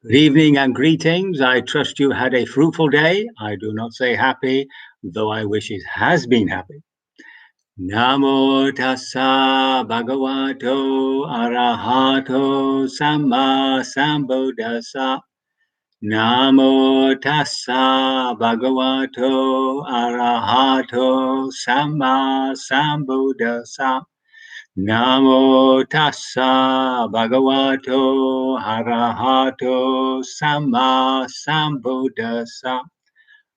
Good evening and greetings. I trust you had a fruitful day. I do not say happy, though I wish it has been happy. Namo tassa bhagavato arahato samma sambuddhassa. Namo tassa bhagavato arahato samma sambuddhassa. Namo tassa bhagavato arahato samma sambuddhassa.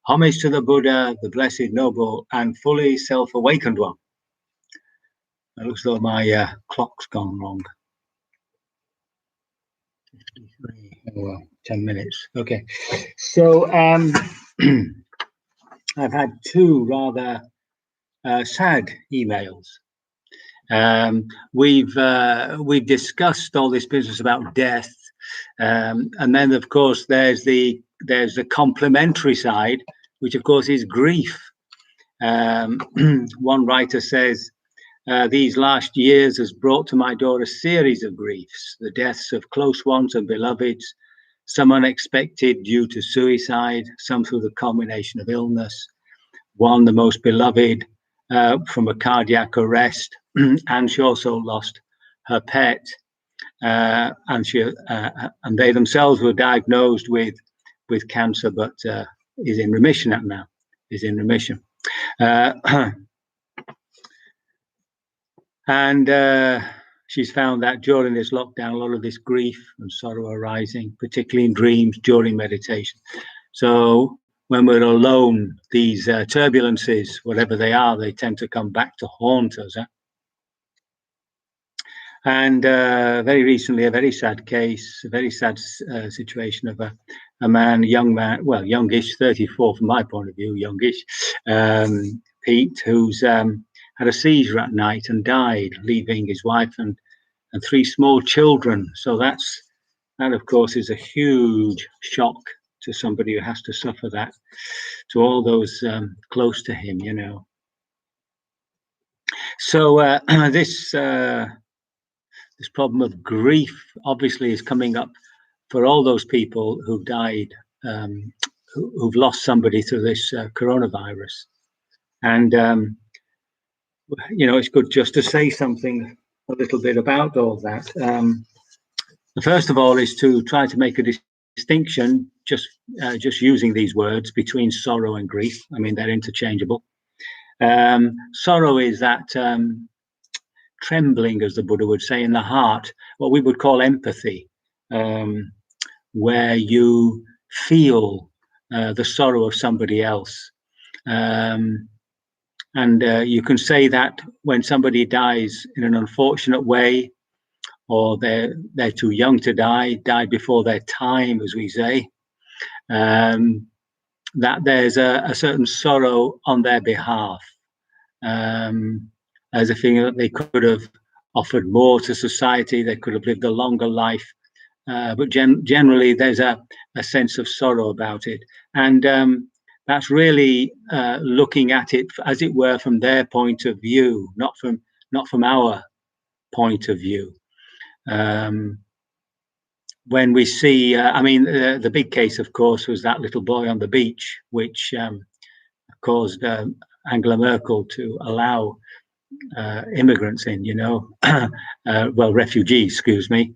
Homage to the Buddha, the blessed, noble, and fully self-awakened one. It looks like my clock's gone wrong. 53. Oh, well, 10 minutes. Okay. So I've had two rather sad emails. We've discussed all this business about death, and then of course there's the complementary side, which of course is grief. One writer says, these last years has brought to my door a series of griefs, the deaths of close ones and beloveds, some unexpected due to suicide, some through the culmination of illness, one the most beloved from a cardiac arrest, and she also lost her pet, and they themselves were diagnosed with cancer, but is in remission now. Is in remission, and she's found that during this lockdown, a lot of this grief and sorrow arising, particularly in dreams during meditation. So when we're alone, these turbulences, whatever they are, they tend to come back to haunt us. And very recently, a very sad case, a very sad situation of a man, young man, well, youngish, 34 from my point of view, youngish, Pete, who's had a seizure at night and died, leaving his wife and three small children. So that, of course, is a huge shock to somebody who has to suffer that, to all those close to him, you know. So this problem of grief obviously is coming up for all those people who've died, who've lost somebody through this coronavirus. And, you know, it's good just to say something a little bit about all that. First of all is to try to make a distinction, just using these words, between sorrow and grief. I mean, they're interchangeable. Sorrow is that trembling, as the Buddha would say, in the heart, what we would call empathy, where you feel the sorrow of somebody else. And you can say that when somebody dies in an unfortunate way, or they're too young to die before their time, as we say, that there's a certain sorrow on their behalf, as a feeling that they could have offered more to society, they could have lived a longer life, but generally there's a sense of sorrow about it. And that's really looking at it, as it were, from their point of view, not from our point of view. When we see, I mean, the big case, of course, was that little boy on the beach, which caused Angela Merkel to allow immigrants in, you know, well, refugees, excuse me.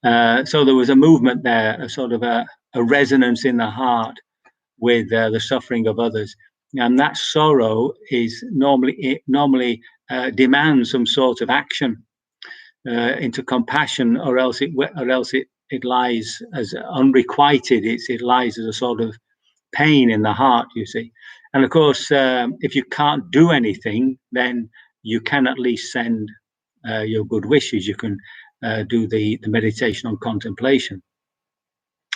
So there was a movement there, a sort of a resonance in the heart with the suffering of others. And that sorrow is normally demands some sort of action into compassion, or else it lies as unrequited. It lies as a sort of pain in the heart, you see. And of course, if you can't do anything, then you can at least send your good wishes. You can do the meditation on contemplation.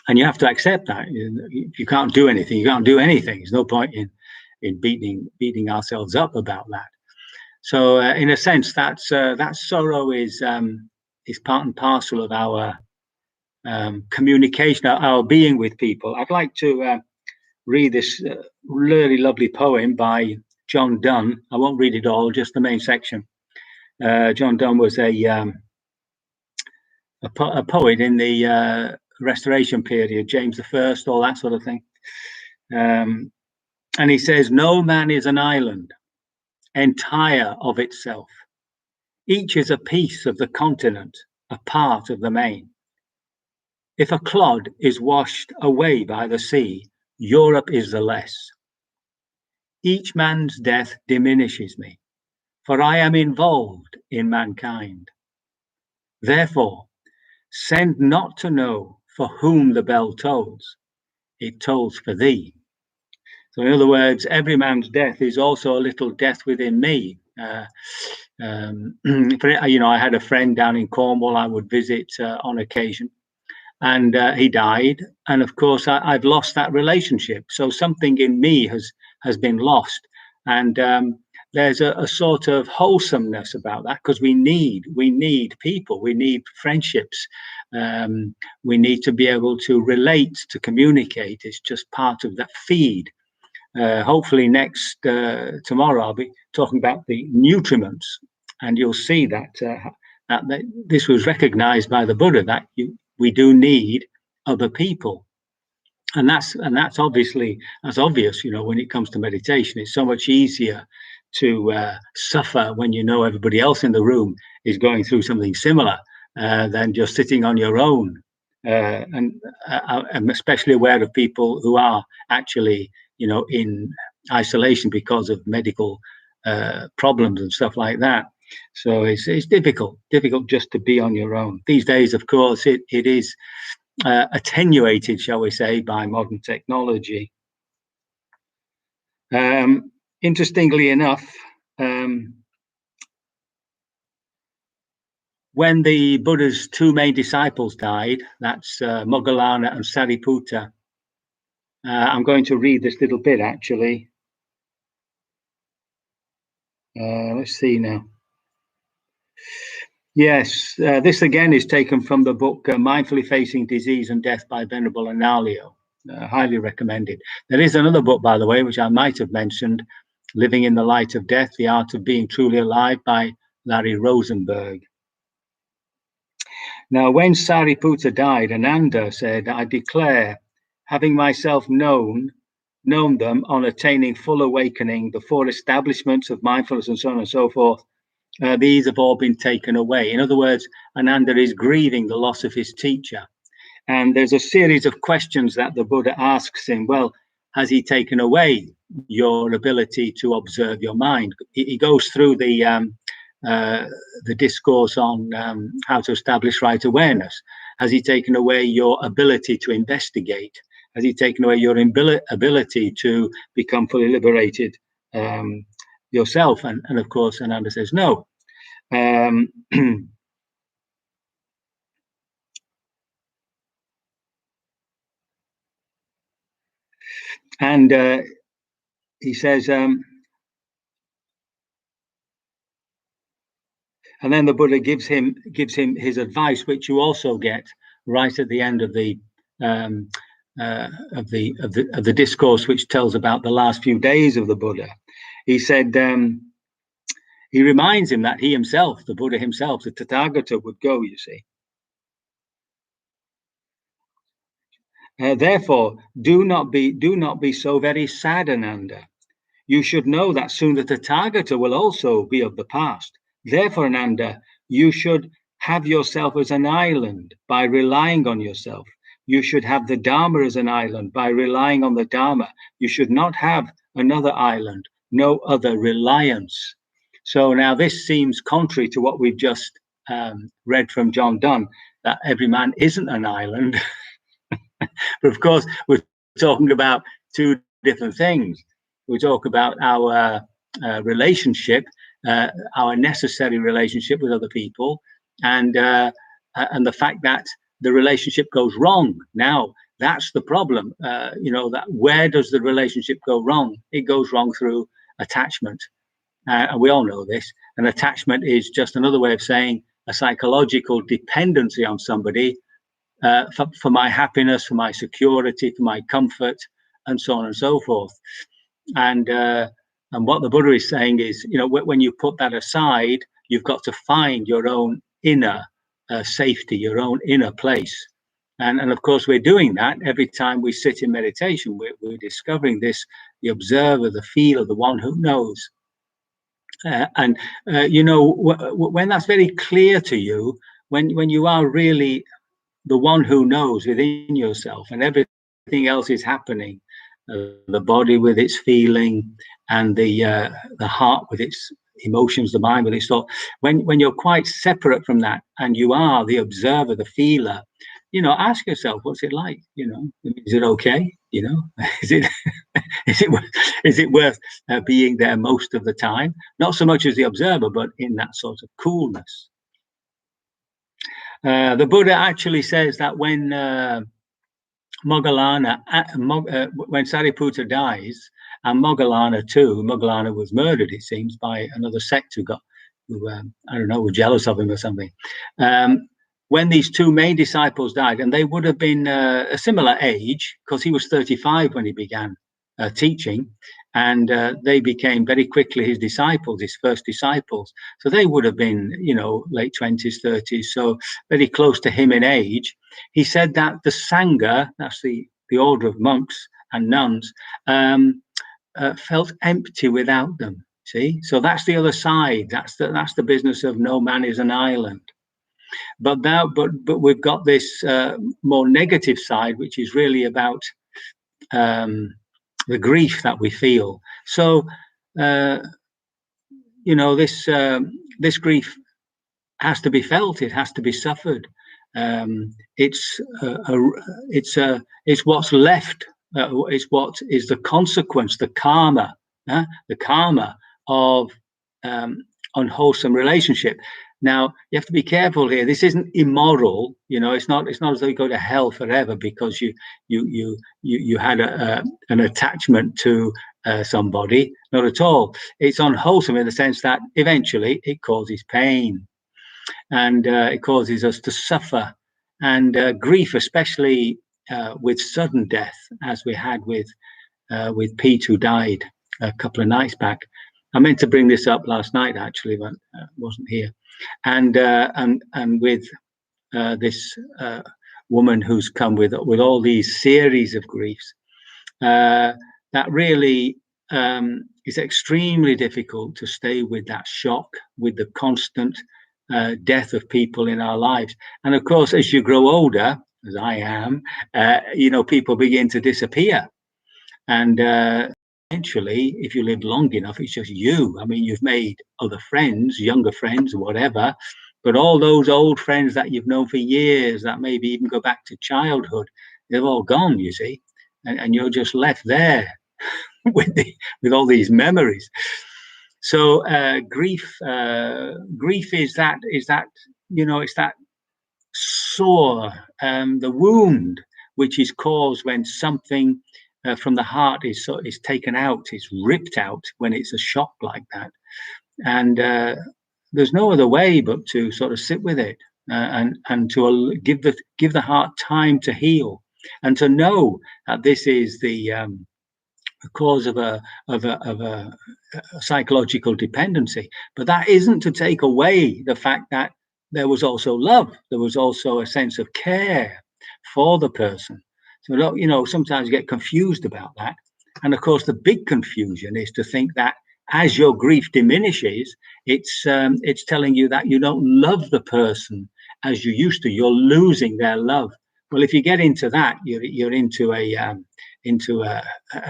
And you have to accept that. If you can't do anything, you can't do anything. There's no point in beating ourselves up about that. So in a sense, that sorrow is part and parcel of our communication, our being with people. I'd like to read this really lovely poem by John Donne. I won't read it all, just the main section. John Donne was a poet in the Restoration period, James I, all that sort of thing. And he says, no man is an island, entire of itself. Each is a piece of the continent, a part of the main. If a clod is washed away by the sea, Europe is the less. Each man's death diminishes me, for I am involved in mankind. Therefore, send not to know for whom the bell tolls, it tolls for thee. So in other words, every man's death is also a little death within me. I had a friend down in Cornwall I would visit on occasion, and he died. And of course, I've lost that relationship. So something in me has been lost. And there's a sort of wholesomeness about that, because we need people, we need friendships. We need to be able to relate, to communicate. It's just part of that feed. Hopefully tomorrow I'll be talking about the nutriments, and you'll see that this was recognized by the Buddha, that we do need other people. And that's obvious, when it comes to meditation. It's so much easier to suffer when you know everybody else in the room is going through something similar than just sitting on your own. And I'm especially aware of people who are actually, in isolation because of medical problems and stuff like that. So it's difficult just to be on your own. These days, of course, it is attenuated, shall we say, by modern technology. Interestingly enough, when the Buddha's two main disciples died, that's Moggallana and Sariputta, I'm going to read this little bit, actually. Let's see now. Yes, this again is taken from the book Mindfully Facing Disease and Death by Venerable Analayo. Highly recommended. There is another book, by the way, which I might have mentioned, Living in the Light of Death, The Art of Being Truly Alive by Larry Rosenberg. Now, when Sariputta died, Ananda said, I declare, having myself known them on attaining full awakening, the four establishments of mindfulness and so on and so forth, these have all been taken away. In other words, Ananda is grieving the loss of his teacher. And there's a series of questions that the Buddha asks him. Well, has he taken away your ability to observe your mind? He goes through the discourse on how to establish right awareness. Has he taken away your ability to investigate? Has he taken away your ability to become fully liberated yourself? And of course, Ananda says no. And he says, and then the Buddha gives him his advice, which you also get right at the end of the discourse, which tells about the last few days of the Buddha. He said, he reminds him that he himself, the Buddha himself, the Tathagata, would go, you see. Therefore, do not be so very sad, Ananda. You should know that soon the Tathagata will also be of the past. Therefore, Ananda, you should have yourself as an island by relying on yourself. You should have the Dharma as an island by relying on the Dharma. You should not have another island, no other reliance. So now this seems contrary to what we've just read from John Donne, that every man isn't an island. But of course, we're talking about two different things. We talk about our relationship, our necessary relationship with other people, and the fact that the relationship goes wrong. Now, that's the problem. That where does the relationship go wrong? It goes wrong through attachment. And we all know this. And attachment is just another way of saying a psychological dependency on somebody for my happiness, for my security, for my comfort, and so on and so forth. And what the Buddha is saying is, when you put that aside, you've got to find your own inner safety, your own inner place. And of course, we're doing that every time we sit in meditation. We're discovering this, the observer, the feeler, the one who knows. And you know, when that's very clear to you, when you are really the one who knows within yourself, and everything else is happening, the body with its feeling, and the heart with its emotions, the mind with its thought. When you're quite separate from that, and you are the observer, the feeler, you know, ask yourself, what's it like? You know, is it okay? You know, is it is it is it worth being there most of the time? Not so much as the observer, but in that sort of coolness. The Buddha actually says that when Moggallana, when Sariputta dies, and Moggallana too, Moggallana was murdered, it seems, by another sect who I don't know, were jealous of him or something. When these two main disciples died, and they would have been a similar age, because he was 35 when he began teaching, and they became very quickly his disciples, his first disciples. So they would have been, you know, late 20s, 30s, so very close to him in age. He said that the Sangha, that's the order of monks and nuns, felt empty without them. See, so that's the other side. That's the business of no man is an island. But we've got this more negative side, which is really about the grief that we feel. So, you know, this grief has to be felt. It has to be suffered. It's what's left. It's what is the consequence, the karma of unwholesome relationship. Now you have to be careful here. This isn't immoral, you know. It's not as though you go to hell forever because you had an attachment to somebody. Not at all. It's unwholesome in the sense that eventually it causes pain, and it causes us to suffer, and grief, especially with sudden death, as we had with Pete, who died a couple of nights back. I meant to bring this up last night, actually, but wasn't here. And with this woman who's come with all these series of griefs, that really is extremely difficult to stay with that shock, with the constant death of people in our lives. And of course, as you grow older, as I am, you know, people begin to disappear. And eventually, if you live long enough, it's just you. I mean, you've made other friends, younger friends, whatever, but all those old friends that you've known for years, that maybe even go back to childhood, they've all gone, you see, and you're just left there with all these memories. So grief is that you know, it's that sore, the wound which is caused when something from the heart is taken out, is ripped out when it's a shock like that. And there's no other way but to sort of sit with it and to give the heart time to heal, and to know that this is the cause of a psychological dependency. But that isn't to take away the fact that there was also love, there was also a sense of care for the person. So, you know, sometimes you get confused about that. And of course, the big confusion is to think that as your grief diminishes, it's telling you that you don't love the person as you used to. You're losing their love. Well, if you get into that, you're into a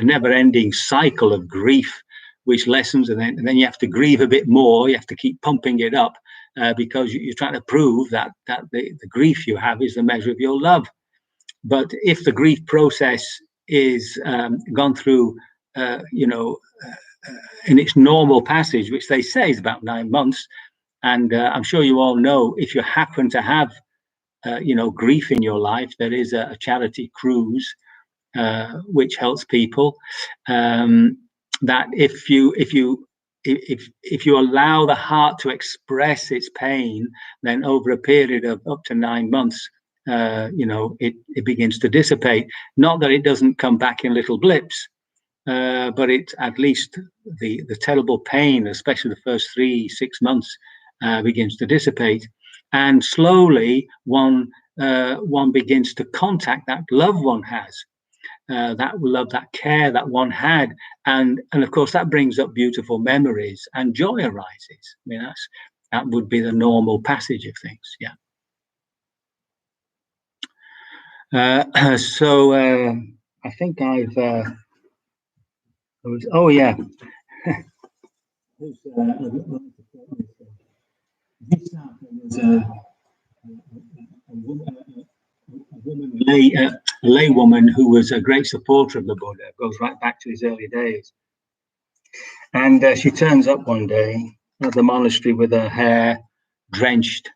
never-ending cycle of grief, which lessens, and then you have to grieve a bit more. You have to keep pumping it up because you're trying to prove that the grief you have is the measure of your love. But if the grief process is gone through, in its normal passage, which they say is about 9 months, and I'm sure you all know, if you happen to have, grief in your life, there is a charity cruise which helps people. That if you allow the heart to express its pain, then over a period of up to 9 months, it begins to dissipate. Not that it doesn't come back in little blips, but it, at least the terrible pain, especially the first 3-6 months, begins to dissipate, and slowly one one begins to contact that love one has, that love, that care that one had, and of course that brings up beautiful memories and joy arises. I mean, that would be the normal passage of things. Yeah. So I think I've. Oh yeah. This was a laywoman who was a great supporter of the Buddha. It goes right back to his early days. And she turns up one day at the monastery with her hair drenched,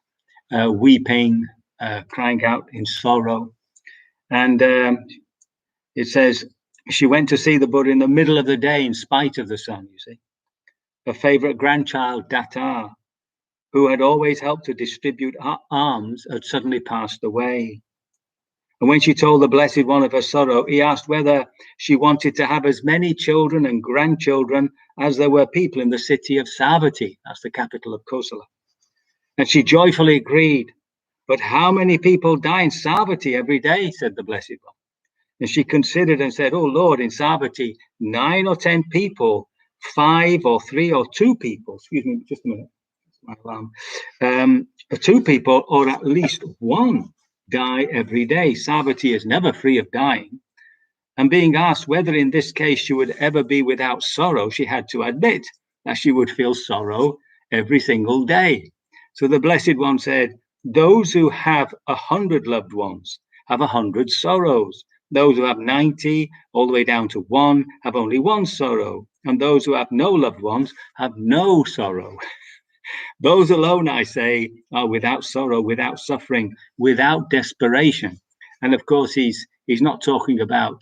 weeping, crying out in sorrow. And it says she went to see the Buddha in the middle of the day in spite of the sun, you see. Her favorite grandchild, Datta, who had always helped to distribute alms, had suddenly passed away. And when she told the Blessed One of her sorrow, he asked whether she wanted to have as many children and grandchildren as there were people in the city of Savatthi, that's the capital of Kosala. And she joyfully agreed. But how many people die in Savatthi every day, said the Blessed One. And she considered and said, oh Lord, in Savatthi, 9 or 10 people, 5 or 3 or 2 people, excuse me, just a minute, my alarm, 2 people or at least 1 die every day. Savatthi is never free of dying. And being asked whether in this case she would ever be without sorrow, she had to admit that she would feel sorrow every single day. So the Blessed One said, those who have 100 loved ones have 100 sorrows. Those who have 90, all the way down to 1, have only 1 sorrow. And those who have no loved ones have no sorrow. Those alone, I say, are without sorrow, without suffering, without desperation. And of course, he's not talking about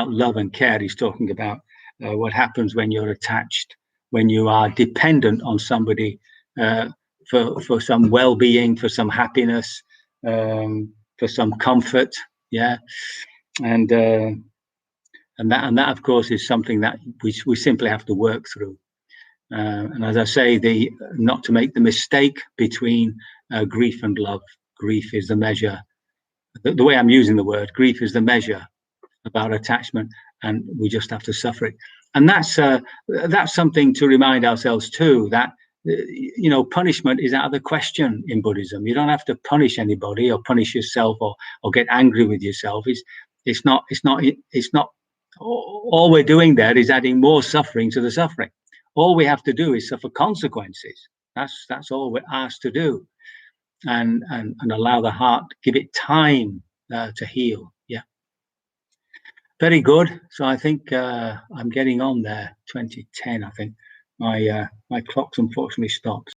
love and care. He's talking about what happens when you're attached, when you are dependent on somebody for some well-being, for some happiness, for some comfort. Yeah, and that of course is something that we simply have to work through. And as I say, not to make the mistake between grief and love. Grief is the measure. The way I'm using the word, grief is the measure of our attachment, and we just have to suffer it. And that's something to remind ourselves too, that punishment is out of the question in Buddhism. You don't have to punish anybody or punish yourself or get angry with yourself. It's not. All we're doing there is adding more suffering to the suffering. All we have to do is suffer consequences. That's all we're asked to do, and allow the heart, give it time to heal. Yeah, very good. So I think I'm getting on there. 2010, I think my clock's unfortunately stopped.